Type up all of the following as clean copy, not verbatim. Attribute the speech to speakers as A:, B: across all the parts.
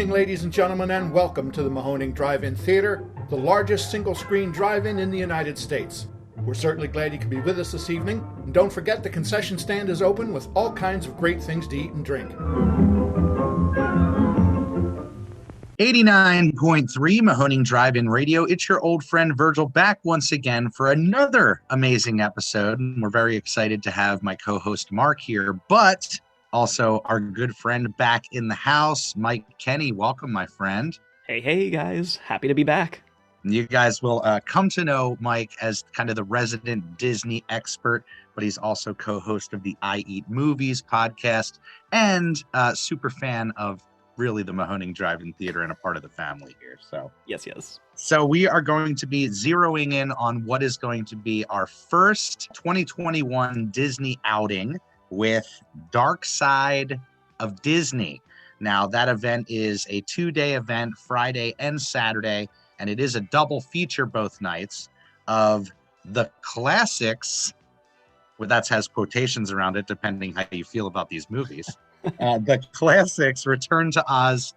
A: evening, ladies and gentlemen, and welcome to the Mahoning Drive-In Theater, the largest single-screen drive-in in the United States. We're certainly glad you could be with us this evening, and don't forget the concession stand is open with all kinds of great things to eat and drink.
B: 89.3 Mahoning Drive-In Radio. It's your old friend Virgil back once again for another amazing episode. And we're very excited to have my co-host Mark here, but also our good friend back in the house, Mike Kenny. Welcome, my friend.
C: Hey, guys. Happy to be back.
B: You guys will come to know Mike as kind of the resident Disney expert, but he's also co-host of the I Eat Movies podcast and super fan of really the Mahoning Drive-In Theater and a part of the family here. So
C: Yes.
B: So we are going to be zeroing in on what is going to be our first 2021 Disney outing with Darkside of Disney. Now, that event is a 2-day event, Friday and Saturday, and it is a double feature both nights of the classics. Well, that has quotations around it, depending how you feel about these movies. The classics, Return to Oz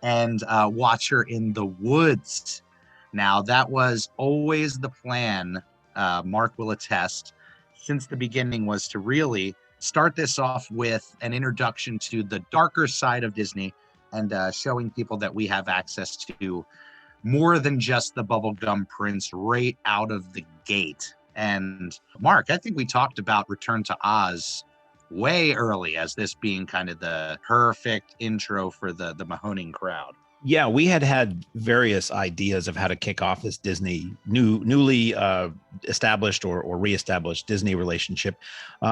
B: and Watcher in the Woods. Now, that was always the plan, Mark will attest, since the beginning, was to really start this off with an introduction to the darker side of Disney and showing people that we have access to more than just the bubblegum prince right out of the gate. And Mark, I think we talked about Return to Oz way early as this being kind of the perfect intro for the Mahoning crowd.
D: Yeah, we had various ideas of how to kick off this Disney newly established or reestablished Disney relationship.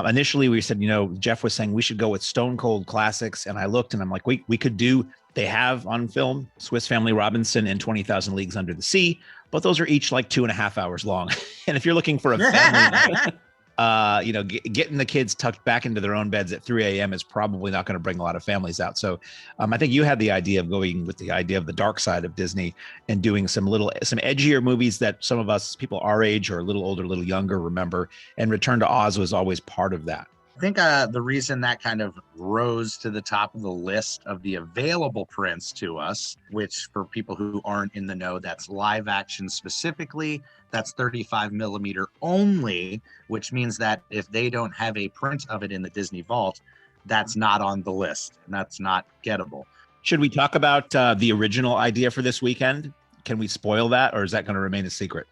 D: Initially, we said, Jeff was saying we should go with Stone Cold classics, and I looked and I'm like, we could do. They have on film Swiss Family Robinson and 20,000 Leagues Under the Sea, but those are each like 2.5 hours long. And if you're looking for a family night, getting the kids tucked back into their own beds at 3 a.m. is probably not going to bring a lot of families out. So I think you had the idea of going with the idea of the dark side of Disney and doing some edgier movies that some of us, people our age or a little older, a little younger, remember. And Return to Oz was always part of that.
B: I think the reason that kind of rose to the top of the list of the available prints to us, which for people who aren't in the know, that's live action specifically, that's 35 millimeter only, which means that if they don't have a print of it in the Disney Vault, that's not on the list and that's not gettable.
D: Should we talk about the original idea for this weekend? Can we spoil that, or is that going to remain a secret?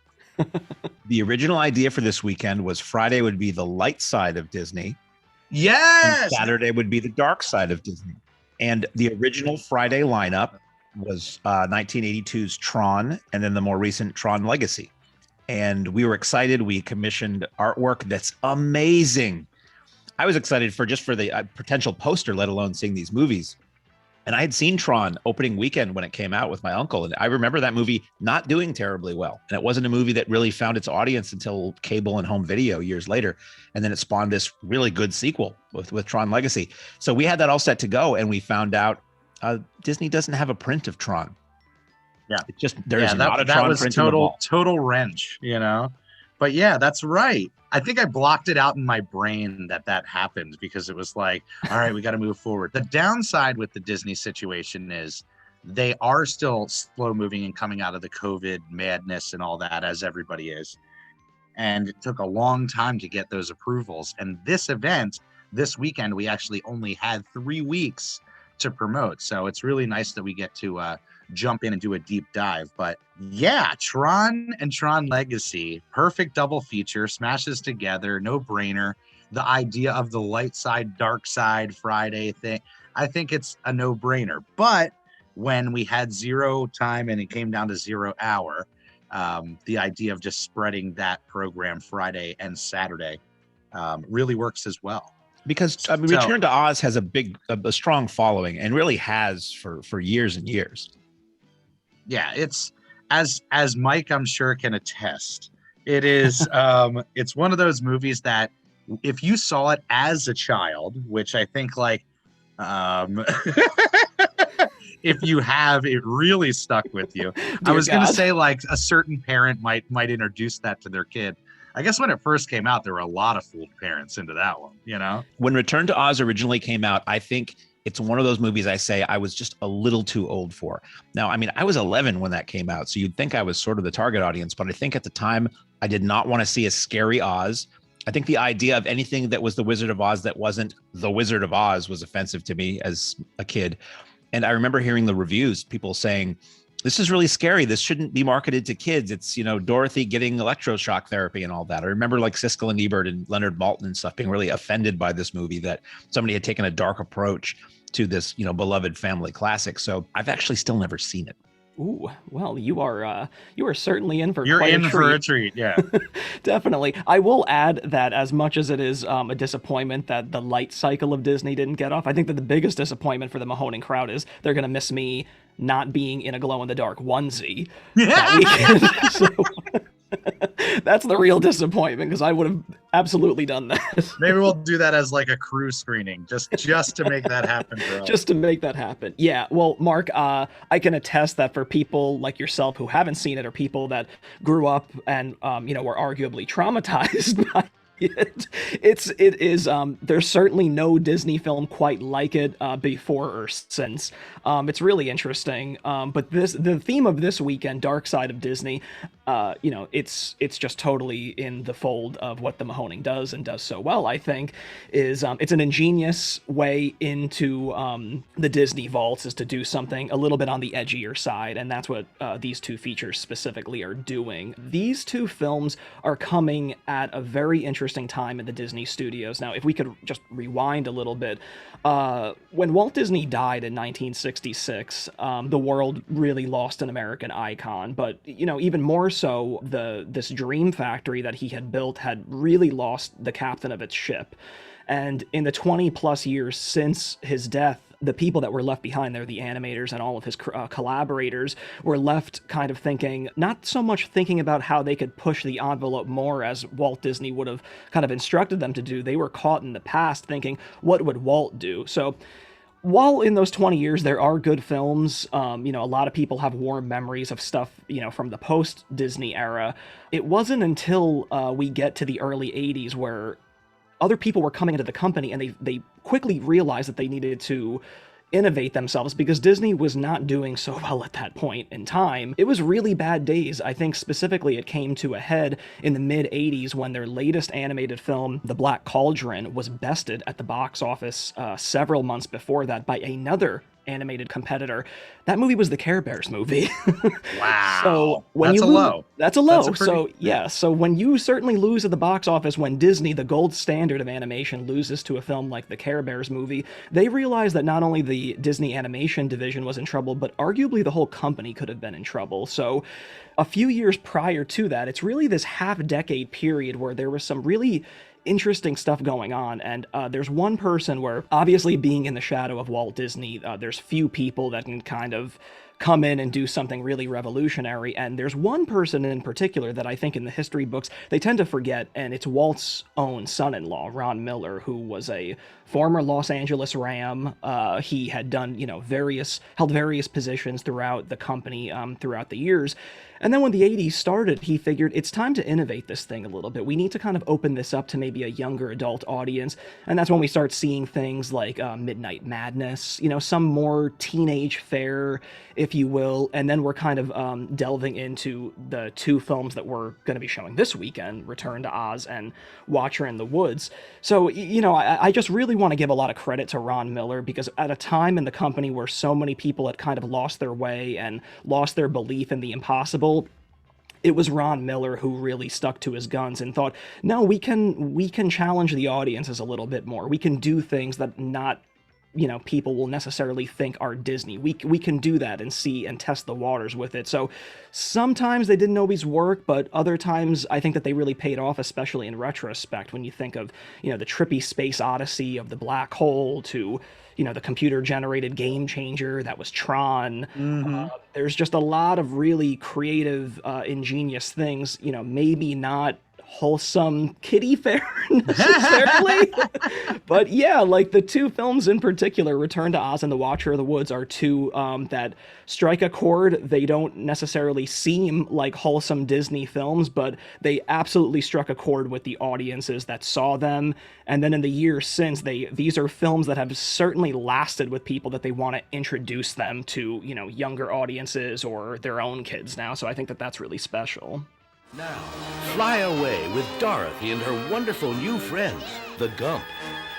D: The original idea for this weekend was Friday would be the light side of Disney.
B: Yes.
D: And Saturday would be the dark side of Disney. And the original Friday lineup was 1982's Tron and then the more recent Tron Legacy. And we were excited. We commissioned artwork that's amazing. I was excited for the potential poster, let alone seeing these movies. And I had seen Tron opening weekend when it came out with my uncle. And I remember that movie not doing terribly well. And it wasn't a movie that really found its audience until cable and home video years later. And then it spawned this really good sequel with Tron Legacy. So we had that all set to go. And we found out Disney doesn't have a print of Tron.
B: Yeah.
D: It's just, there's not a Tron print in the vault.
B: Total wrench, But yeah, that's right. I think I blocked it out in my brain that happened because it was like, all right, we got to move forward. The downside with the Disney situation is they are still slow moving and coming out of the COVID madness and all that, as everybody is. And it took a long time to get those approvals. And this event, this weekend, we actually only had 3 weeks to promote. So it's really nice that we get to jump in and do a deep dive. But yeah, Tron and Tron Legacy, perfect double feature, smashes together, no brainer. The idea of the light side, dark side Friday thing, I think it's a no brainer. But when we had 0 time and it came down to 0 hour, the idea of just spreading that program Friday and Saturday really works as well.
D: Because Return to Oz has a strong following and really has for years and years.
B: Yeah, it's as Mike, I'm sure, can attest. It is it's one of those movies that if you saw it as a child, which I think if you have, it really stuck with you. I was going to say like a certain parent might introduce that to their kid. I guess when it first came out, there were a lot of fooled parents into that one,
D: When Return to Oz originally came out, I think It's one of those movies I say I was just a little too old for. Now, I mean, I was 11 when that came out, so you'd think I was sort of the target audience, but I think at the time I did not want to see a scary Oz. I think the idea of anything that was the Wizard of Oz that wasn't the Wizard of Oz was offensive to me as a kid. And I remember hearing the reviews, people saying, this is really scary. This shouldn't be marketed to kids. It's, Dorothy getting electroshock therapy and all that. I remember like Siskel and Ebert and Leonard Maltin and stuff being really offended by this movie, that somebody had taken a dark approach to this, beloved family classic. So I've actually still never seen it.
C: Ooh, well, you are certainly in for
B: You're
C: quite
B: in
C: a treat.
B: for a treat, yeah.
C: Definitely. I will add that as much as it is a disappointment that the light cycle of Disney didn't get off, I think that the biggest disappointment for the Mahoning crowd is they're going to miss me not being in a glow-in-the-dark onesie that weekend. So that's the real disappointment, because I would have absolutely done that.
B: Maybe we'll do that as like a crew screening, just to make that happen, bro.
C: Just to make that happen. Yeah. Well, Mark, I can attest that for people like yourself who haven't seen it, or people that grew up and were arguably traumatized by it is there's certainly no Disney film quite like it before or since. It's really interesting. But the theme of this weekend, Darkside of Disney, it's just totally in the fold of what the Mahoning does, and does so well, I think, is it's an ingenious way into the Disney vaults, is to do something a little bit on the edgier side, and that's what these two features specifically are doing. These two films are coming at a very interesting time in the Disney studios. Now, if we could just rewind a little bit, when Walt Disney died in 1966, the world really lost an American icon, but even more so, this dream factory that he had built had really lost the captain of its ship. And in the 20 plus years since his death, the people that were left behind there, the animators and all of his collaborators, were left kind of thinking, not so much thinking about how they could push the envelope more as Walt Disney would have kind of instructed them to do. They were caught in the past thinking, what would Walt do? So while in those 20 years there are good films, a lot of people have warm memories of stuff, from the post-Disney era, it wasn't until we get to the early 80s where other people were coming into the company, and they quickly realized that they needed to innovate themselves, because Disney was not doing so well at that point in time. It was really bad days. I think specifically it came to a head in the mid-80s when their latest animated film, The Black Cauldron, was bested at the box office several months before that by another animated competitor. That movie was the Care Bears movie.
B: Wow.
C: So when
B: that's
C: you
B: a low.
C: That's a low.
B: That's a
C: So yeah. So when you certainly lose at the box office, when Disney, the gold standard of animation, loses to a film like the Care Bears movie, they realized that not only the Disney animation division was in trouble, but arguably the whole company could have been in trouble. So a few years prior to that, it's really this half-decade period where there was some really interesting stuff going on, and there's one person where, obviously being in the shadow of Walt Disney, there's few people that can kind of come in and do something really revolutionary, and there's one person in particular that I think in the history books they tend to forget, and it's Walt's own son-in-law, Ron Miller, who was a former Los Angeles Ram. He had done, held various positions throughout the company throughout the years. And then when the 80s started, he figured it's time to innovate this thing a little bit. We need to kind of open this up to maybe a younger adult audience. And that's when we start seeing things like Midnight Madness, some more teenage fare, if you will. And then we're kind of delving into the two films that we're going to be showing this weekend, Return to Oz and Watcher in the Woods. So, I just really want to give a lot of credit to Ron Miller, because at a time in the company where so many people had kind of lost their way and lost their belief in the impossible, it was Ron Miller who really stuck to his guns and thought, no, we can challenge the audiences a little bit more. We can do things that not, people will necessarily think are Disney. We can do that and see and test the waters with it. So sometimes they didn't always work, but other times I think that they really paid off, especially in retrospect, when you think of, the trippy space odyssey of the black hole to, the computer-generated game changer that was Tron.
B: Mm-hmm.
C: There's just a lot of really creative, ingenious things, maybe not wholesome kiddie fare necessarily. But yeah, like the two films in particular, Return to Oz and The Watcher of the Woods, are two that strike a chord. They don't necessarily seem like wholesome Disney films, but they absolutely struck a chord with the audiences that saw them. And then in the years since, these are films that have certainly lasted with people that they want to introduce them to, you know, younger audiences or their own kids now. So I think that that's really special.
E: Now, fly away with Dorothy and her wonderful new friends, the Gump,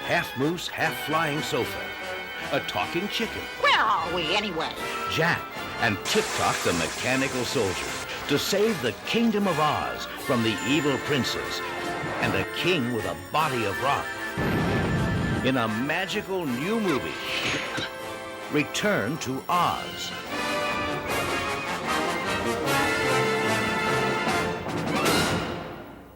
E: half moose, half flying sofa, a talking chicken,
F: Where are we anyway?
E: Jack, and Tip-Top the mechanical soldier, to save the Kingdom of Oz from the evil princes and a king with a body of rock. In a magical new movie, Return to Oz.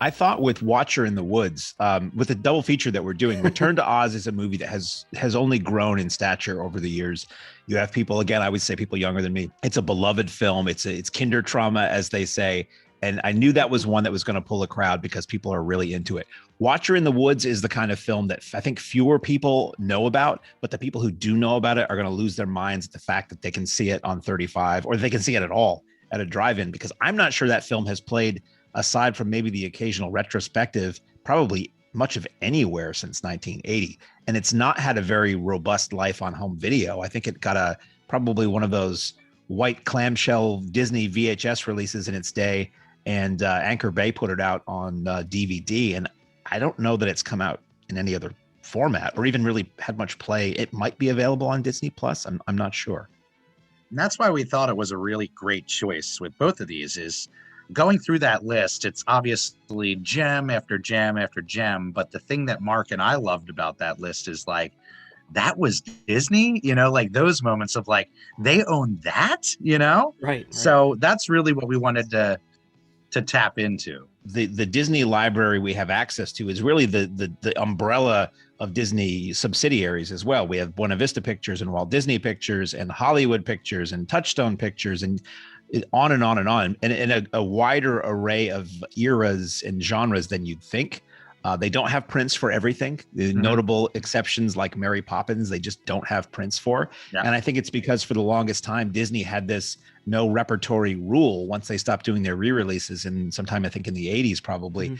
D: I thought with Watcher in the Woods, with the double feature that we're doing, Return to Oz is a movie that has only grown in stature over the years. You have people, again, I would say people younger than me. It's a beloved film. It's kinder trauma, as they say. And I knew that was one that was going to pull a crowd because people are really into it. Watcher in the Woods is the kind of film that I think fewer people know about, but the people who do know about it are going to lose their minds at the fact that they can see it on 35, or they can see it at all at a drive-in, because I'm not sure that film has played, aside from maybe the occasional retrospective, probably much of anywhere since 1980. And it's not had a very robust life on home video. I think it got probably one of those white clamshell Disney VHS releases in its day. And Anchor Bay put it out on DVD. And I don't know that it's come out in any other format or even really had much play. It might be available on Disney Plus. I'm not sure.
B: And that's why we thought it was a really great choice with both of these. Is going through that list, it's obviously gem after gem after gem. But the thing that Mark and I loved about that list is like, that was Disney, you know, like those moments of like, they own that, you know?
C: Right.
B: So that's really what we wanted to tap into.
D: The Disney library we have access to is really the umbrella of Disney subsidiaries as well. We have Buena Vista Pictures and Walt Disney Pictures and Hollywood Pictures and Touchstone Pictures and on and on and on, and a wider array of eras and genres than you'd think. They don't have prints for everything. Notable exceptions like Mary Poppins, they just don't have prints for. Yeah. And I think it's because for the longest time, Disney had this no repertory rule once they stopped doing their re-releases, and sometime I think in the 80s probably,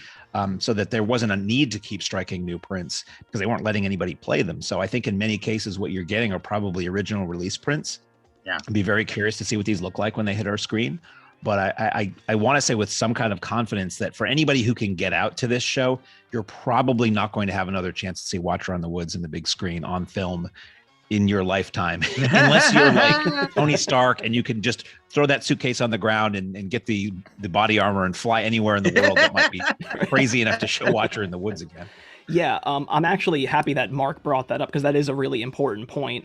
D: so that there wasn't a need to keep striking new prints because they weren't letting anybody play them. So I think in many cases what you're getting are probably original release prints. Yeah, I'd be very curious to see what these look like when they hit our screen. But I want to say with some kind of confidence that for anybody who can get out to this show, you're probably not going to have another chance to see Watcher on the Woods in the big screen on film in your lifetime, unless you're like Tony Stark and you can just throw that suitcase on the ground and get the body armor and fly anywhere in the world that might be crazy enough to show Watcher in the Woods again.
C: Yeah, I'm actually happy that Mark brought that up because that is a really important point.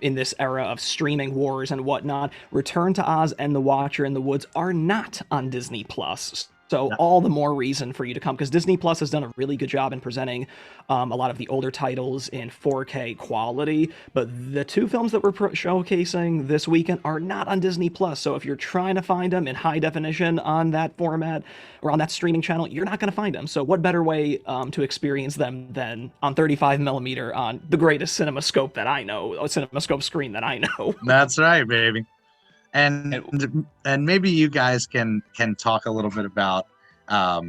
C: In this era of streaming wars and whatnot, Return to Oz and The Watcher in the Woods are not on Disney Plus. So all the more reason for you to come, because Disney Plus has done a really good job in presenting a lot of the older titles in 4K quality. But the two films that we're showcasing this weekend are not on Disney Plus. So if you're trying to find them in high definition on that format or on that streaming channel, you're not going to find them. So what better way to experience them than on 35 millimeter on the greatest CinemaScope that I know, a CinemaScope screen that I know.
B: That's right, baby. And maybe you guys can talk a little bit about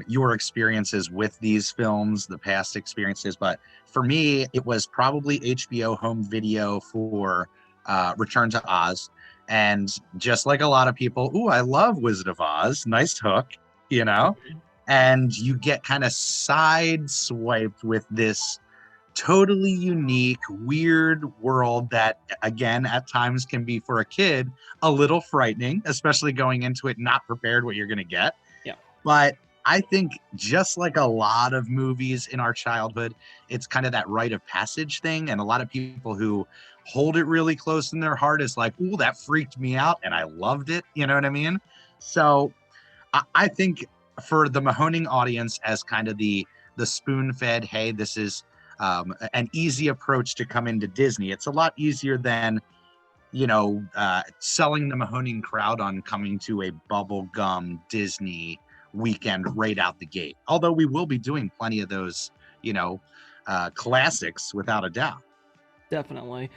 B: your experiences with these films, the past experiences. But for me, it was probably HBO home video for Return to Oz. And just like a lot of people, ooh, I love Wizard of Oz. Nice hook, you know? And you get kind of sideswiped with this totally unique, weird world that, again, at times can be for a kid a little frightening, especially going into it not prepared what you're going to get.
C: Yeah.
B: But I think just like a lot of movies in our childhood, it's kind of that rite of passage thing. And a lot of people who hold it really close in their heart is like, ooh, that freaked me out and I loved it. You know what I mean? So I think for the Mahoning audience, as kind of the spoon-fed, hey, this is an easy approach to come into Disney. It's a lot easier than, selling the Mahoning crowd on coming to a bubblegum Disney weekend right out the gate. Although we will be doing plenty of those, classics without a doubt.
C: Definitely.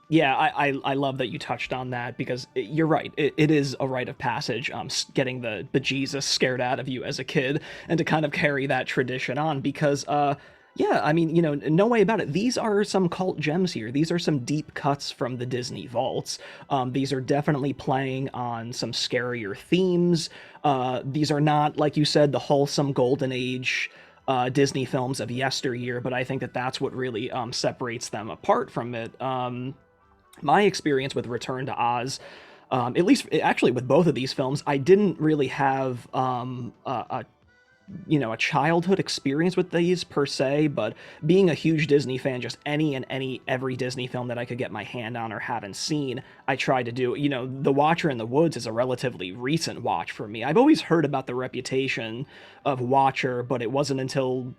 C: Yeah, I love that you touched on that because you're right. It is a rite of passage, getting the bejesus scared out of you as a kid and to kind of carry that tradition on because, yeah, I mean, no way about it. These are some cult gems here. These are some deep cuts from the Disney vaults. These are definitely playing on some scarier themes. These are not, like you said, the wholesome golden age Disney films of yesteryear, but I think that that's what really separates them apart from it. My experience with Return to Oz, at least actually with both of these films, I didn't really have a childhood experience with these per se, but being a huge Disney fan, just every Disney film that I could get my hand on or haven't seen, I tried to do. The Watcher in the Woods is a relatively recent watch for me. I've always heard about the reputation of Watcher, but it wasn't until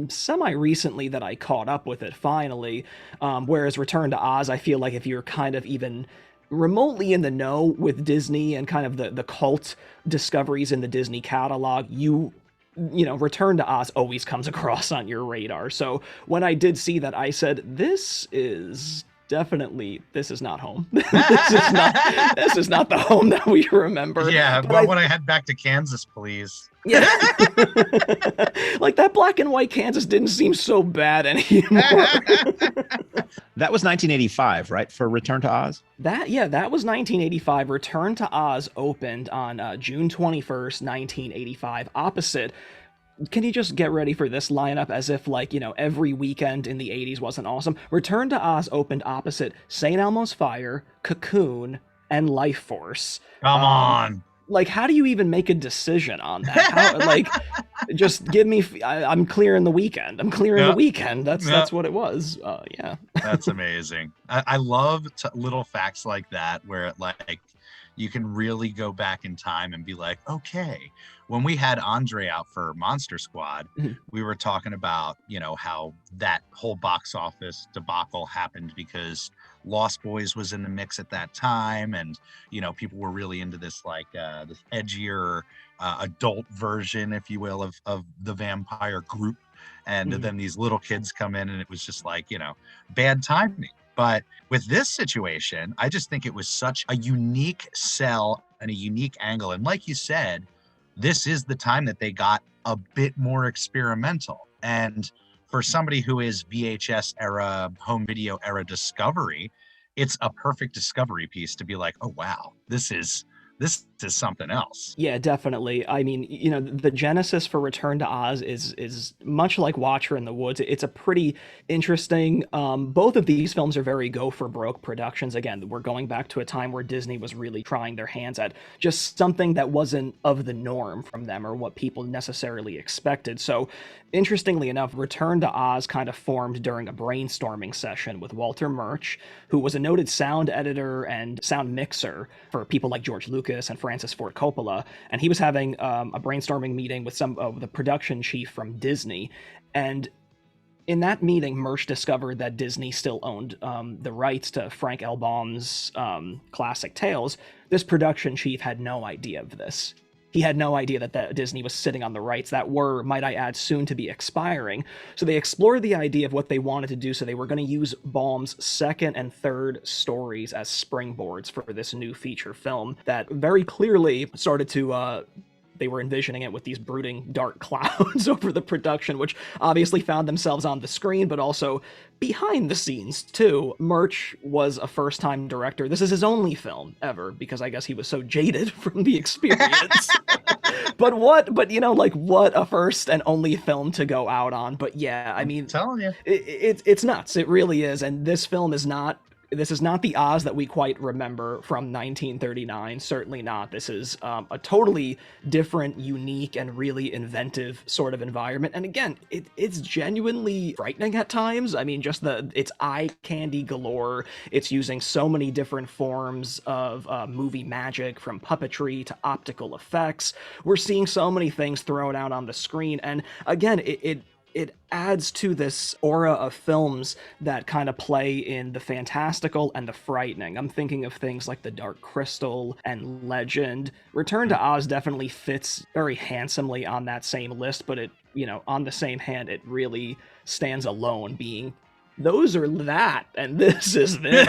C: semi-recently that I caught up with it finally. Whereas Return to Oz, I feel like if you're kind of even remotely in the know with Disney and kind of the cult discoveries in the Disney catalog, Return to Oz always comes across on your radar. So when I did see that, I said, this is not home. This is not the home that we remember.
B: Yeah, but when I head back to Kansas, please.
C: Yeah. Like that black and white Kansas didn't seem so bad anymore.
D: That was 1985, right? For Return to Oz?
C: That was 1985. Return to Oz opened on June 21st, 1985, opposite. Can you just get ready for this lineup as if, every weekend in the 80s wasn't awesome? Return to Oz opened opposite St. Elmo's Fire, Cocoon, and Life Force.
B: Come on.
C: How do you even make a decision on that? Just give me. I'm clearing the weekend. The weekend. That's what it was. Yeah.
B: That's amazing. I love little facts like that where you can really go back in time and be like, okay, when we had Andre out for Monster Squad, we were talking about, how that whole box office debacle happened because Lost Boys was in the mix at that time. And, people were really into this, this edgier adult version, if you will, of the vampire group. And then these little kids come in and it was just bad timing. But with this situation, I just think it was such a unique sell and a unique angle. And like you said, this is the time that they got a bit more experimental. And for somebody who is VHS era, home video era discovery, it's a perfect discovery piece to be like, oh, wow, this is something else.
C: Yeah, definitely. I mean, the genesis for Return to Oz is much like Watcher in the Woods. It's a pretty interesting. Both of these films are very go for broke productions. Again, we're going back to a time where Disney was really trying their hands at just something that wasn't of the norm from them or what people necessarily expected. So, interestingly enough, Return to Oz kind of formed during a brainstorming session with Walter Murch, who was a noted sound editor and sound mixer for people like George Lucas and Francis Ford Coppola, and he was having a brainstorming meeting with some of the production chief from Disney. And in that meeting, Murch discovered that Disney still owned the rights to Frank L. Baum's classic tales. This production chief had no idea of this. He had no idea that Disney was sitting on the rights that were, might I add, soon to be expiring. So they explored the idea of what they wanted to do. So they were going to use Baum's second and third stories as springboards for this new feature film that very clearly started to they were envisioning it with these brooding dark clouds over the production, which obviously found themselves on the screen, but also behind the scenes too. Murch was a first-time director. This is his only film ever, because I guess he was so jaded from the experience. But what a first and only film to go out on. But yeah, I mean,
B: I'm telling you,
C: it's nuts. It really is. And this film is not. This is not the Oz that we quite remember from 1939. Certainly not. This is a totally different, unique, and really inventive sort of environment. And again, it's genuinely frightening at times. I mean, it's eye candy galore. It's using so many different forms of movie magic, from puppetry to optical effects. We're seeing so many things thrown out on the screen. And again, it adds to this aura of films that kind of play in the fantastical and the frightening. I'm thinking of things like The Dark Crystal and Legend. Return to Oz definitely fits very handsomely on that same list, but it, on the same hand, it really stands alone, being those are that and this is this.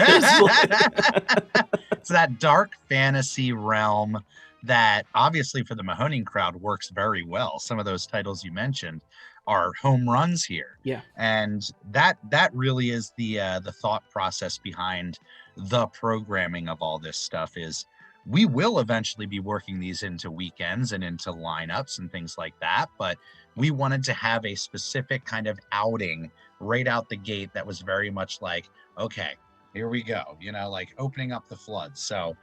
B: It's that dark fantasy realm that obviously for the Mahoning crowd works very well. Some of those titles you mentioned are home runs here.
C: Yeah.
B: And that really is the thought process behind the programming of all this stuff. Is we will eventually be working these into weekends and into lineups and things like that, but we wanted to have a specific kind of outing right out the gate that was very much like, okay, here we go, like opening up the floods. So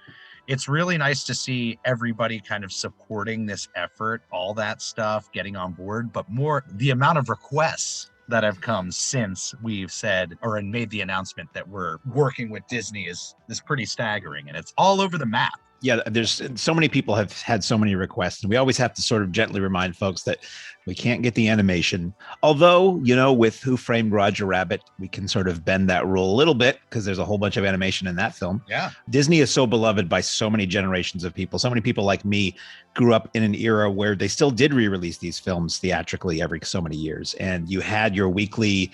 B: it's really nice to see everybody kind of supporting this effort, all that stuff, getting on board, but more the amount of requests that have come since we've said or made the announcement that we're working with Disney is pretty staggering, and it's all over the map.
D: Yeah, there's so many people have had so many requests, and we always have to sort of gently remind folks that we can't get the animation. Although, with Who Framed Roger Rabbit, we can sort of bend that rule a little bit because there's a whole bunch of animation in that film.
B: Yeah.
D: Disney is so beloved by so many generations of people. So many people like me grew up in an era where they still did re-release these films theatrically every so many years. And you had your weekly...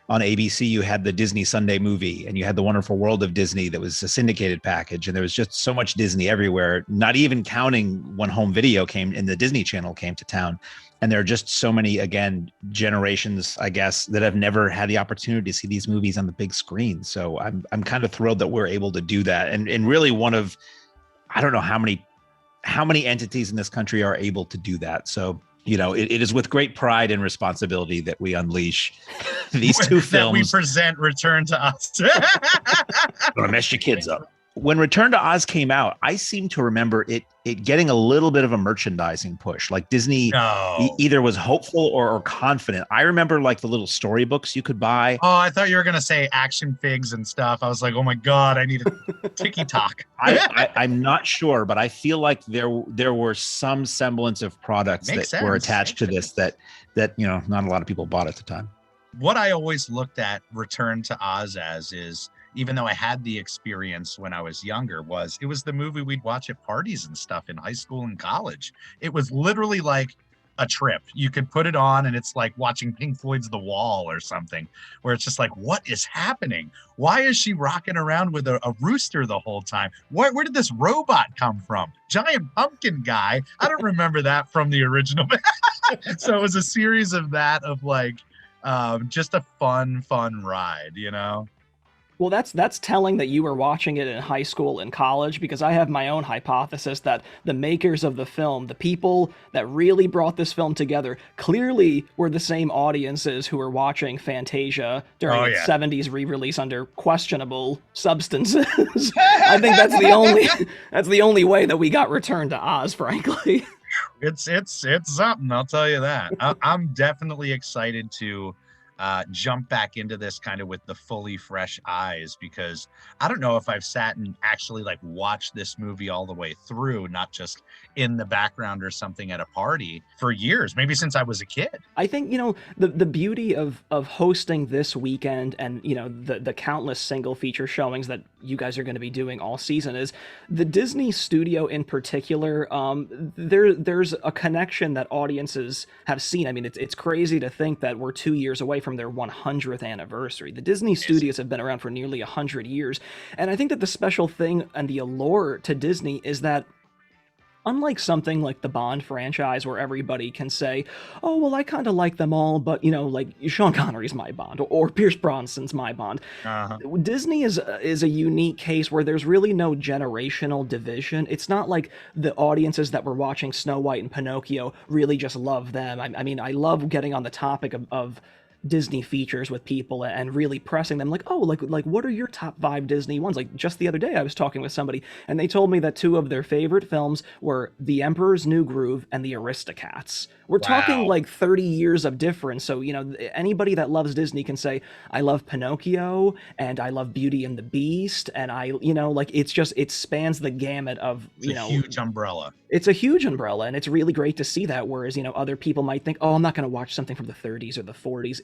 D: On ABC, you had the Disney Sunday movie, and you had The Wonderful World of Disney that was a syndicated package, and there was just so much Disney everywhere, not even counting when home video came and the Disney Channel came to town. And there are just so many, again, generations, I guess, that have never had the opportunity to see these movies on the big screen. So I'm kind of thrilled that we're able to do that. And really one of, I don't know how many entities in this country are able to do that. So it is with great pride and responsibility that we unleash these two films.
B: That we present Return to Oz.
D: Don't mess your kids up. When Return to Oz came out, I seem to remember it getting a little bit of a merchandising push. Like Disney either was hopeful or confident. I remember like the little storybooks you could buy.
B: Oh, I thought you were going to say action figs and stuff. I was like, oh my God, I need a tiki-talk.
D: I'm not sure, but I feel like there were some semblance of products that were attached to this that not a lot of people bought at the time.
B: What I always looked at Return to Oz as is, even though I had the experience when I was younger, it was the movie we'd watch at parties and stuff in high school and college. It was literally like a trip. You could put it on and it's like watching Pink Floyd's The Wall or something, where it's just like, what is happening? Why is she rocking around with a rooster the whole time? Where did this robot come from? Giant pumpkin guy. I don't remember that from the original. So it was a series of that, of like, just a fun ride,
C: Well, that's telling that you were watching it in high school and college, because I have my own hypothesis that the makers of the film, the people that really brought this film together, clearly were the same audiences who were watching Fantasia during its 70s re-release under questionable substances. I think that's the only way that we got Return to Oz, frankly.
B: It's something, I'll tell you that. I'm definitely excited to jump back into this kind of with the fully fresh eyes, because I don't know if I've sat and actually like watched this movie all the way through, not just in the background or something at a party, for years, maybe since I was a kid.
C: I think, the beauty of hosting this weekend and, the countless single feature showings that you guys are going to be doing all season is the Disney studio in particular. There's a connection that audiences have seen. I mean, it's crazy to think that we're 2 years away from their 100th anniversary. The Disney studios have been around for nearly 100 years. And I think that the special thing and the allure to Disney is that, unlike something like the Bond franchise where everybody can say, oh, well, I kind of like them all, but, like Sean Connery's my Bond or Pierce Brosnan's my Bond. Disney is a unique case where there's really no generational division. It's not like the audiences that were watching Snow White and Pinocchio really just love them. I mean, I love getting on the topic of Disney features with people and really pressing them like, oh, like what are your top 5 Disney ones? Like just the other day I was talking with somebody and they told me that 2 of their favorite films were The Emperor's New Groove and The Aristocats. We're talking like 30 years of difference. So, you know, anybody that loves Disney can say, I love Pinocchio and I love Beauty and the Beast. And I, you know, like it spans the gamut of, you know,
B: huge umbrella.
C: It's a huge umbrella, and it's really great to see that. Whereas, you know, other people might think, oh, I'm not going to watch something from the 30s or the 40s.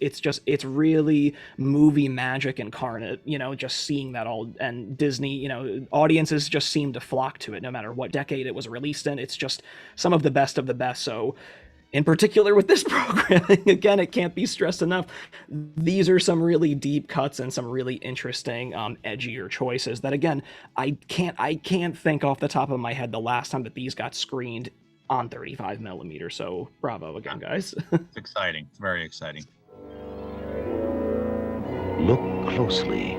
C: It's really movie magic incarnate, you know, just seeing that all. And Disney, you know, audiences just seem to flock to it no matter what decade it was released in. It's just some of the best of the best. So, in particular with this programming, again, it can't be stressed enough. These are some really deep cuts and some really interesting, edgier choices that, again, I can't think off the top of my head the last time that these got screened on 35 millimeter. So bravo again, guys.
B: It's exciting. It's very exciting.
E: Look closely.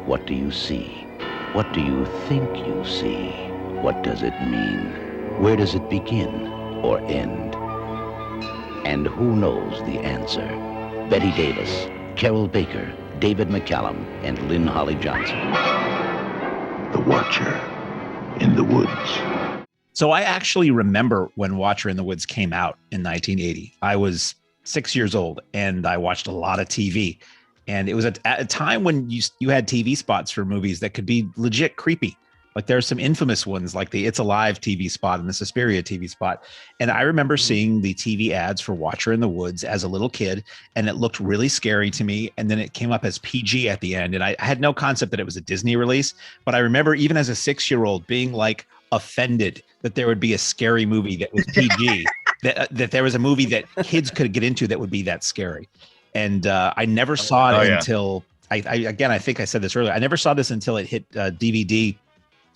E: What do you see? What do you think you see? What does it mean? Where does it begin or end? And who knows the answer? Betty Davis, Carol Baker, David McCallum, and Lynn Holly Johnson.
F: The Watcher in the Woods.
D: So I actually remember when Watcher in the Woods came out in 1980. I was 6 years old and I watched a lot of TV. And it was at a time when you had TV spots for movies that could be legit creepy. Like there's some infamous ones like the It's Alive TV spot and the Suspiria TV spot. And I remember seeing the TV ads for Watcher in the Woods as a little kid, and it looked really scary to me. And then it came up as PG at the end. And I had no concept that it was a Disney release, but I remember even as a 6-year-old being like offended that there would be a scary movie that was PG, that there was a movie that kids could get into that would be that scary. And I never saw it until I think I said this earlier. I never saw this until it hit DVD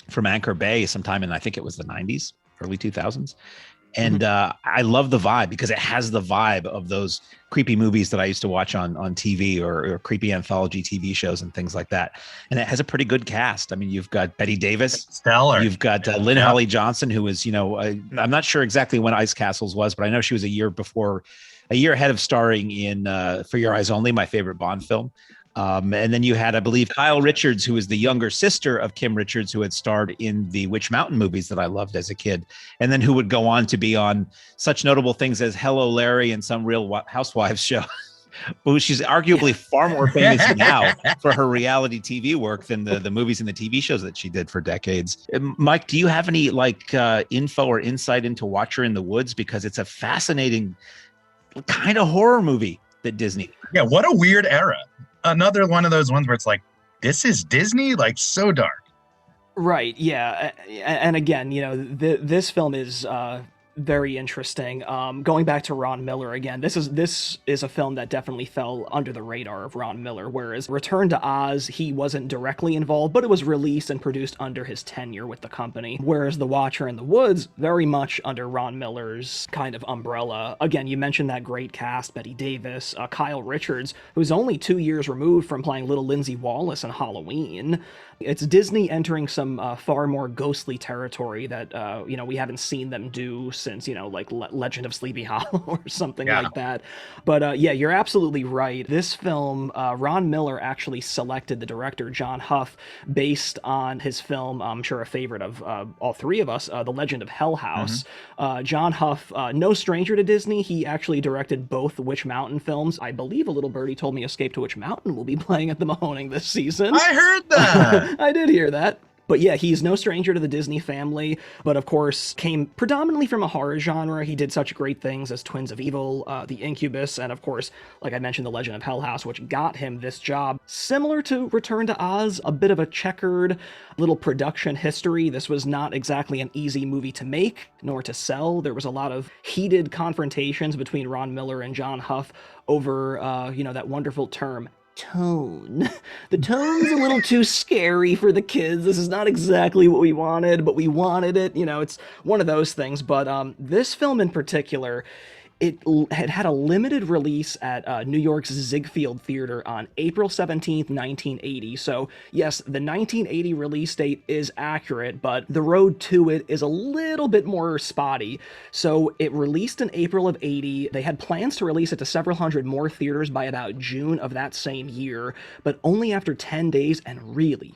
D: from Anchor Bay sometime in, I think it was the 90s, early 2000s. And I love the vibe because it has the vibe of those creepy movies that I used to watch on TV or creepy anthology TV shows and things like that. And it has a pretty good cast. I mean, you've got Betty Davis.
B: Stellar.
D: You've got Lynn Holly Johnson, who was, you know, I'm not sure exactly when Ice Castles was, but I know she was a year ahead of starring in For Your Eyes Only, my favorite Bond film. And then you had, I believe, Kyle Richards, who is the younger sister of Kim Richards, who had starred in the Witch Mountain movies that I loved as a kid, and then who would go on to be on such notable things as Hello, Larry and Some Real Housewives show. But she's arguably far more famous now for her reality TV work than the movies and the TV shows that she did for decades. Mike, do you have any info or insight into Watcher in the Woods? Because it's a fascinating kind of horror movie that Disney.
B: Yeah, what a weird era. Another one of those ones where it's like, this is Disney, like so dark.
C: Right. Yeah. And again, you know, this film is very interesting. Going back to Ron Miller again, this is a film that definitely fell under the radar of Ron Miller, whereas Return to Oz, he wasn't directly involved, but it was released and produced under his tenure with the company. Whereas The Watcher in the Woods, very much under Ron Miller's kind of umbrella. Again, you mentioned that great cast, Betty Davis, Kyle Richards, who's only 2 years removed from playing little Lindsay Wallace in Halloween. It's Disney entering some far more ghostly territory that, you know, we haven't seen them do since, you know, like Legend of Sleepy Hollow or something like that. But yeah, you're absolutely right. This film, Ron Miller actually selected the director, John Huff, based on his film, I'm sure a favorite of all three of us, The Legend of Hell House. John Huff, no stranger to Disney. He actually directed both Witch Mountain films. I believe a little birdie told me Escape to Witch Mountain will be playing at the Mahoning this season.
B: I heard that.
C: I did hear that. But yeah, he's no stranger to the Disney family, but of course came predominantly from a horror genre. He did such great things as Twins of Evil, The Incubus, and of course, like I mentioned, The Legend of Hell House, which got him this job. Similar to Return to Oz, a bit of a checkered little production history. This was not exactly an easy movie to make, nor to sell. There was a lot of heated confrontations between Ron Miller and John Huff over, you know, that wonderful term, tone. The tone's a little too scary for the kids. This is not exactly what we wanted, but we wanted it. You know, it's one of those things. But this film in particular, Had a limited release at New York's Ziegfeld Theater on April 17th, 1980. So, yes, the 1980 release date is accurate, but the road to it is a little bit more spotty. So, it released in April of 80. They had plans to release it to several hundred more theaters by about June of that same year, but only after 10 days and really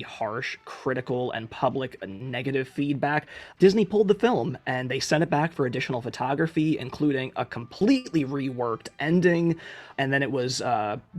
C: harsh critical and public negative feedback, Disney pulled the film and they sent it back for additional photography, including a completely reworked ending. And then it was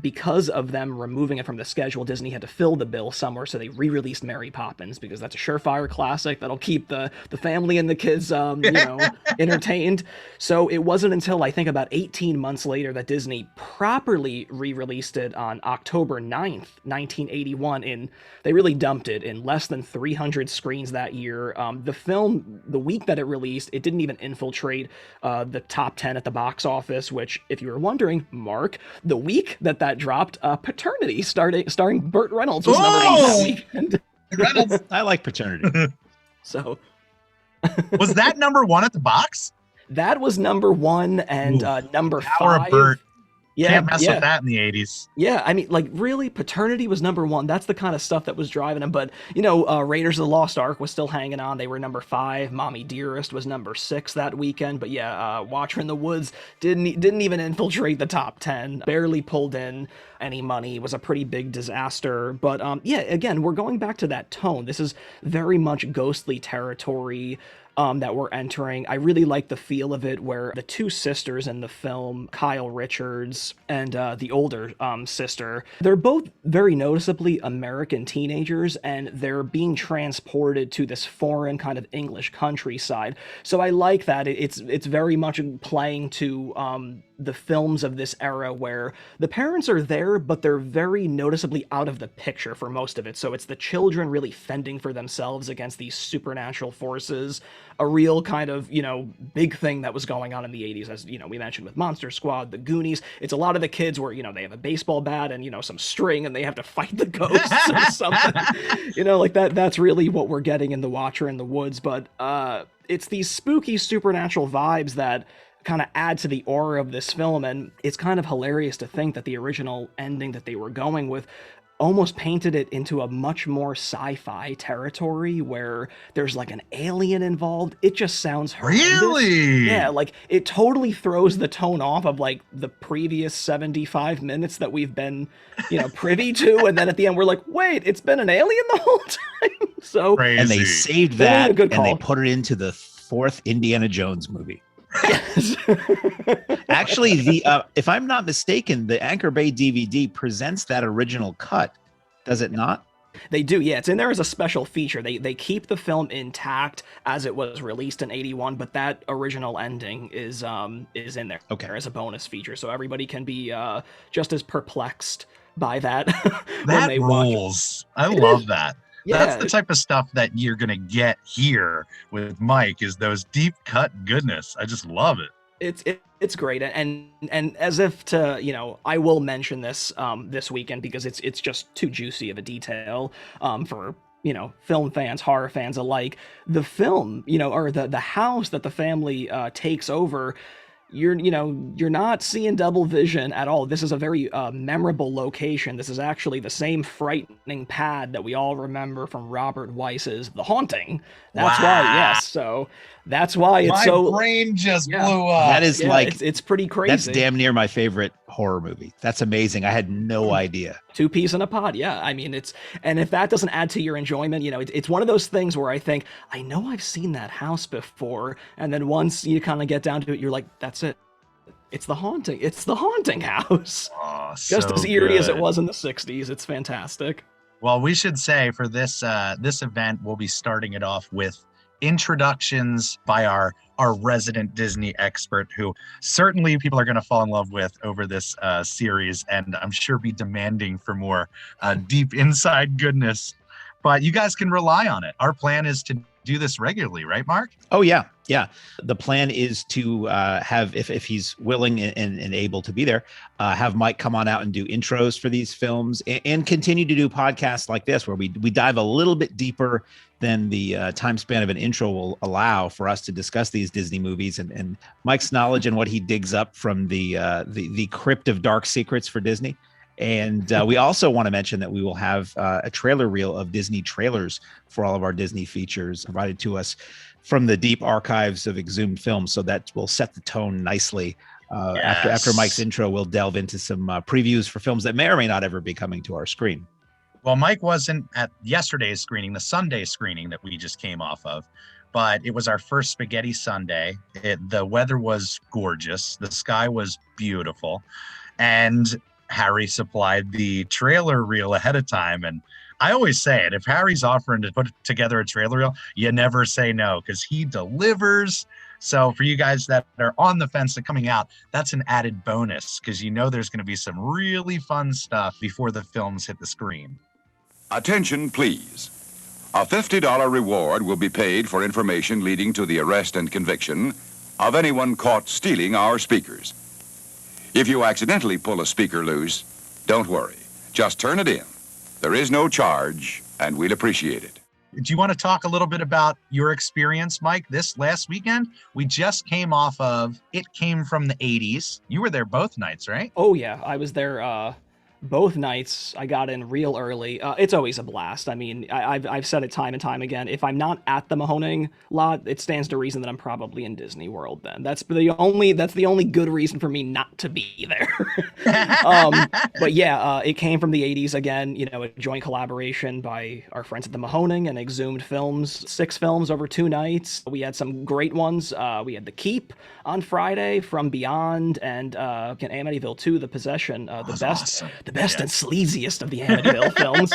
C: because of them removing it from the schedule, Disney had to fill the bill somewhere, so they re-released Mary Poppins because that's a surefire classic that'll keep the family and the kids entertained. So it wasn't until I think about 18 months later that Disney properly re-released it on October 9th, 1981. They really dumped it in less than 300 screens that year. The film, the week that it released, it didn't even infiltrate the top 10 at the box office, which, if you were wondering, Mark, the week that dropped, Paternity, starring Burt Reynolds, was number 8 that weekend.
B: Reynolds.
D: I like Paternity.
C: So,
B: was that number 1 at the box?
C: That was number 1 and number 5.
B: Power of Burt.
C: Yeah,
B: can't mess with that in the 80s.
C: Yeah, I mean, like, really, Paternity was number 1. That's the kind of stuff that was driving him. But, Raiders of the Lost Ark was still hanging on. They were number 5. Mommy Dearest was number 6 that weekend. But yeah, Watcher in the Woods didn't even infiltrate the top 10. Barely pulled in any money. It was a pretty big disaster. But yeah, again, we're going back to that tone. This is very much ghostly territory that we're entering. I really like the feel of it, where the two sisters in the film, Kyle Richards and the older sister, they're both very noticeably American teenagers, and they're being transported to this foreign kind of English countryside. So I like that. It's very much playing to the films of this era where the parents are there, but they're very noticeably out of the picture for most of it. So it's the children really fending for themselves against these supernatural forces, a real kind of, big thing that was going on in the 80s, as, we mentioned with Monster Squad, the Goonies. It's a lot of the kids where, they have a baseball bat and, some string and they have to fight the ghosts or something, like that's really what we're getting in The Watcher in the Woods. But it's these spooky supernatural vibes that kind of add to the aura of this film, and it's kind of hilarious to think that the original ending that they were going with almost painted it into a much more sci-fi territory where there's like an alien involved. It just sounds horrendous.
B: Really?
C: Yeah, like it totally throws the tone off of like the previous 75 minutes that we've been, privy to, and then at the end we're like, wait, it's been an alien the whole time. So
B: crazy.
D: And they saved that and
C: call.
D: they put it into the 4th Indiana Jones movie.
C: Yes.
D: Actually, if I'm not mistaken, the Anchor Bay DVD presents that original cut, does it not?
C: They do, yeah. It's in there as a special feature. They keep the film intact as it was released in '81, but that original ending is in there as a bonus feature, so everybody can be just as perplexed by that when
B: that
C: they
B: rules.
C: watch.
B: I love that.
C: Yeah.
B: That's the type of stuff that you're going to get here with Mike, is those deep cut goodness. I just love it.
C: It's great, and as if to, I will mention this this weekend because it's just too juicy of a detail for film fans, horror fans alike. The film, or the house that the family takes over, you're not seeing double vision at all. This is a very memorable location. This is actually the same frightening pad that we all remember from Robert Weiss's The Haunting. That's why, yes. So that's why it's
B: my brain just blew up.
D: That is
C: it's pretty crazy.
D: That's damn near my favorite horror movie. That's amazing. I had no idea.
C: 2 peas in a pod. Yeah. I mean, and if that doesn't add to your enjoyment, it's one of those things where I think, I know I've seen that house before. And then once you kind of get down to it, you're like, that's it. It's The Haunting. It's The Haunting house.
B: Oh,
C: just
B: so
C: as eerie as it
B: good.
C: was in the 60s. It's fantastic.
B: Well, we should say for this event, we'll be starting it off with introductions by our resident Disney expert, who certainly people are going to fall in love with over this series, and I'm sure be demanding for more deep inside goodness. But you guys can rely on it. Our plan is to do this regularly, right, Mark?
D: Oh yeah, Yeah, the plan is to have, if he's willing and able to be there, have Mike come on out and do intros for these films and continue to do podcasts like this, where we dive a little bit deeper than the time span of an intro will allow for us to discuss these Disney movies, and Mike's knowledge and what he digs up from the crypt of dark secrets for Disney. And we also want to mention that we will have a trailer reel of Disney trailers for all of our Disney features provided to us from the deep archives of exhumed films. So that will set the tone nicely. After Mike's intro, we'll delve into some previews for films that may or may not ever be coming to our screen.
B: Well, Mike wasn't at yesterday's screening, the Sunday screening that we just came off of, but it was our first Spaghetti Sunday. The weather was gorgeous. The sky was beautiful. And Harry supplied the trailer reel ahead of time. And I always say it, if Harry's offering to put together a trailer reel, you never say no, because he delivers. So for you guys that are on the fence and coming out, that's an added bonus, because you know there's going to be some really fun stuff before the films hit the screen.
G: Attention, please. A $50 reward will be paid for information leading to the arrest and conviction of anyone caught stealing our speakers. If you accidentally pull a speaker loose, don't worry. Just turn it in. There is no charge, and we'd appreciate it.
B: Do you want to talk a little bit about your experience, Mike, this last weekend? We just came off of It Came from the 80s. You were there both nights, right?
C: Oh yeah, I was there both nights. I got in real early. It's always a blast. I mean, I've said it time and time again. If I'm not at the Mahoning lot, it stands to reason that I'm probably in Disney World then. That's the only good reason for me not to be there. But yeah, It Came from the 80s again, you know, a joint collaboration by our friends at the Mahoning and Exhumed Films. 6 films over 2 nights. We had some great ones. We had The Keep on Friday, From Beyond, and Amityville 2, The Possession, the best. Awesome. The best and sleaziest of the Amityville films.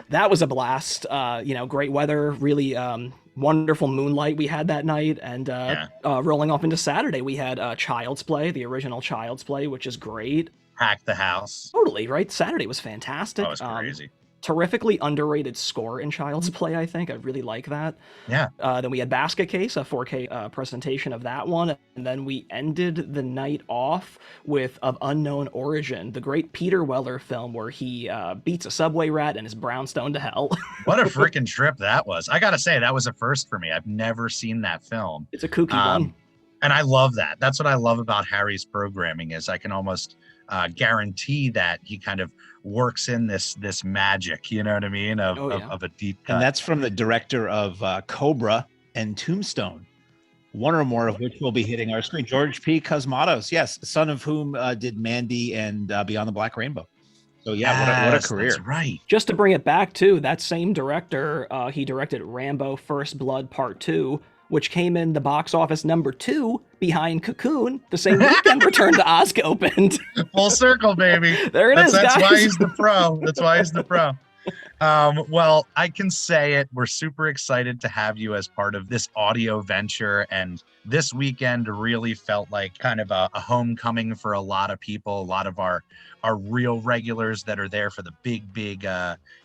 C: That was a blast. You know, great weather, really wonderful moonlight we had that night. And rolling off into Saturday, we had Child's Play, the original Child's Play, which is great.
B: Packed the house.
C: Totally, right? Saturday was fantastic.
B: That was crazy.
C: Terrifically underrated score in Child's Play, I think. I really like that.
B: Yeah.
C: Then we had Basket Case, a 4K presentation of that one. And then we ended the night off with Of Unknown Origin, the great Peter Weller film where he beats a subway rat and is brownstone to hell.
B: What a freaking trip that was. I got to say, that was a first for me. I've never seen that film.
C: It's a kooky one.
B: And I love that. That's what I love about Harry's programming, is I can almost guarantee that he kind of works in this magic, you know what I mean, of a deep cut.
D: And that's from the director of Cobra and Tombstone, one or more of which will be hitting our screen. George P. Cosmatos, yes, son of whom did Mandy and Beyond the Black Rainbow. So yeah, what a career.
B: That's right.
C: Just to bring it back too, that same director, he directed Rambo First Blood Part 2, which came in the box office number 2 behind Cocoon the same weekend Return to Oz opened.
B: Full circle, baby.
C: There it is,
B: That's
C: guys.
B: why he's the pro. That's why he's the pro. Well, I can say it. We're super excited to have you as part of this audio venture. And this weekend really felt like kind of a homecoming for a lot of people, a lot of our real regulars that are there for the big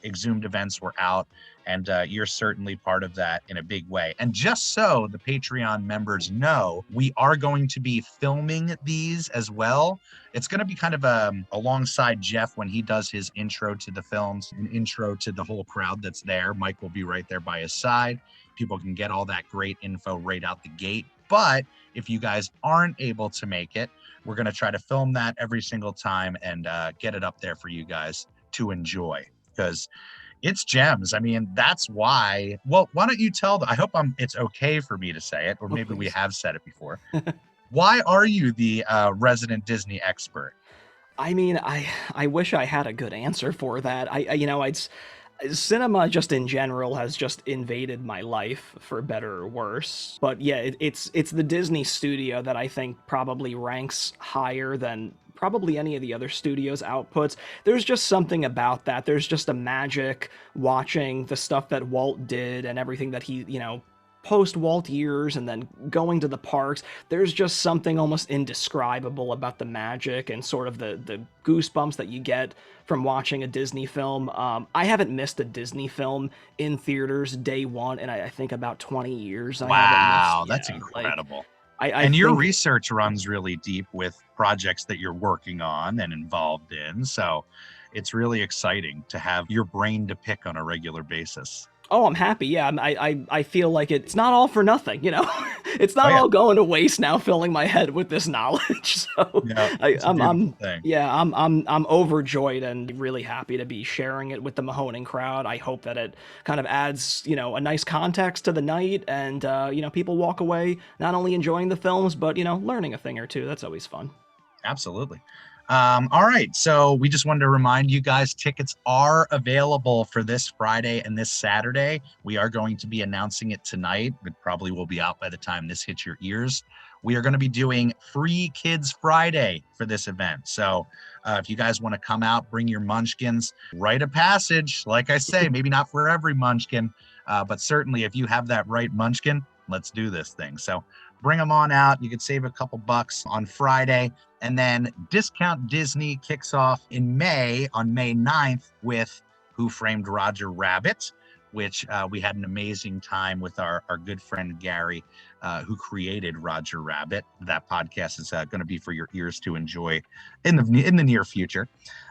B: Exhumed events were out. And you're certainly part of that in a big way. And just so the Patreon members know, we are going to be filming these as well. It's going to be kind of alongside Jeff when he does his intro to the films, an intro to the whole crowd that's there. Mike will be right there by his side. People can get all that great info right out the gate. But if you guys aren't able to make it, we're going to try to film that every single time and get it up there for you guys to enjoy, because it's gems. I mean, that's why. Well, why don't you tell them? I hope it's okay for me to say it, or maybe we have said it before. Why are you the resident Disney expert?
C: I mean, I wish I had a good answer for that. Cinema just in general has just invaded my life, for better or worse. But yeah, it's the Disney studio that I think probably ranks higher than probably any of the other studios' outputs. There's just something about that. There's just a magic watching the stuff that Walt did and everything that he, post Walt years and then going to the parks, there's just something almost indescribable about the magic and sort of the goosebumps that you get from watching a Disney film. I haven't missed a Disney film in theaters day one in I think about 20 years.
B: Wow, that's incredible. And your research runs really deep with projects that you're working on and involved in. So it's really exciting to have your brain to pick on a regular basis.
C: Oh, I'm happy. Yeah, I feel like it's not all for nothing, you know. It's not all going to waste now, filling my head with this knowledge. So I'm overjoyed and really happy to be sharing it with the Mahoning crowd. I hope that it kind of adds, you know, a nice context to the night, and you know, people walk away not only enjoying the films, but you know, learning a thing or two. That's always fun.
B: Absolutely. All right, so we just wanted to remind you guys, tickets are available for this Friday and this Saturday. We are going to be announcing it tonight. It probably will be out by the time this hits your ears. We are going to be doing Free Kids Friday for this event. So if you guys want to come out, bring your munchkins, write a passage. Like I say, maybe not for every munchkin, but certainly if you have that right munchkin, let's do this thing. So bring them on out. You could save a couple bucks on Friday. And then Discount Disney kicks off in May, on May 9th, with Who Framed Roger Rabbit, which we had an amazing time with our good friend Gary, who created Roger Rabbit. That podcast is going to be for your ears to enjoy in the near future.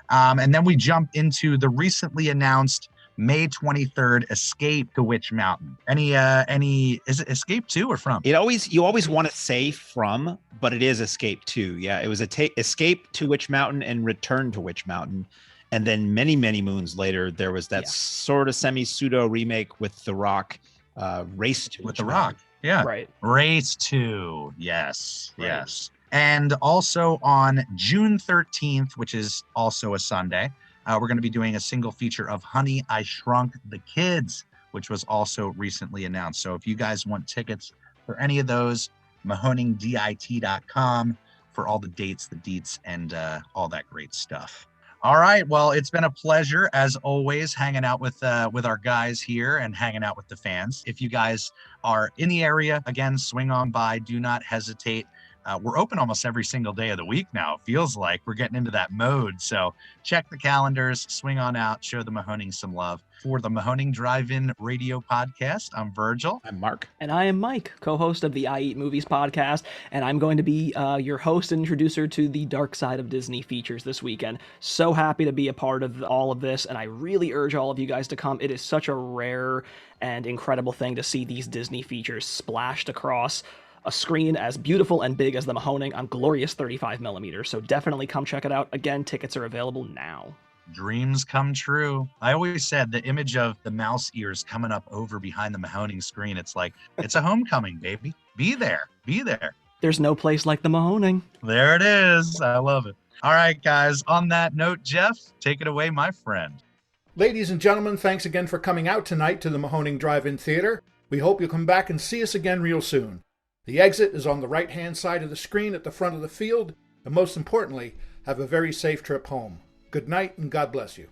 B: And then we jump into the recently announced May 23rd, Escape to Witch Mountain. Is it Escape to or from?
D: You always want to say from, but it is Escape to. Yeah, it was Escape to Witch Mountain and Return to Witch Mountain. And then many, many moons later, there was that sort of semi-pseudo remake with The Rock, Race to
B: With The Rock. Yeah.
C: Right.
B: Race to. Yes.
C: Right.
B: Yes. And also on June 13th, which is also a Sunday, we're going to be doing a single feature of Honey, I Shrunk the Kids, which was also recently announced. So if you guys want tickets for any of those, mahoningdit.com for all the dates, the deets, and all that great stuff. All right. Well, it's been a pleasure, as always, hanging out with our guys here and hanging out with the fans. If you guys are in the area, again, swing on by. Do not hesitate. We're open almost every single day of the week now. It feels like we're getting into that mode. So check the calendars, swing on out, show the Mahoning some love. For the Mahoning Drive-In Radio Podcast, I'm Virgil.
D: I'm Mark.
C: And I am Mike, co-host of the I Eat Movies podcast, and I'm going to be your host and introducer to the Darkside of Disney features this weekend. So happy to be a part of all of this, and I really urge all of you guys to come. It is such a rare and incredible thing to see these Disney features splashed across a screen as beautiful and big as the Mahoning on glorious 35 millimeters. So definitely come check it out. Again, tickets are available now.
B: Dreams come true. I always said the image of the mouse ears coming up over behind the Mahoning screen. It's like, it's a homecoming, baby. Be there. Be there.
C: There's no place like the Mahoning.
B: There it is. I love it. All right, guys. On that note, Jeff, take it away, my friend.
A: Ladies and gentlemen, thanks again for coming out tonight to the Mahoning Drive-In Theater. We hope you'll come back and see us again real soon. The exit is on the right-hand side of the screen at the front of the field, and most importantly, have a very safe trip home. Good night, and God bless you.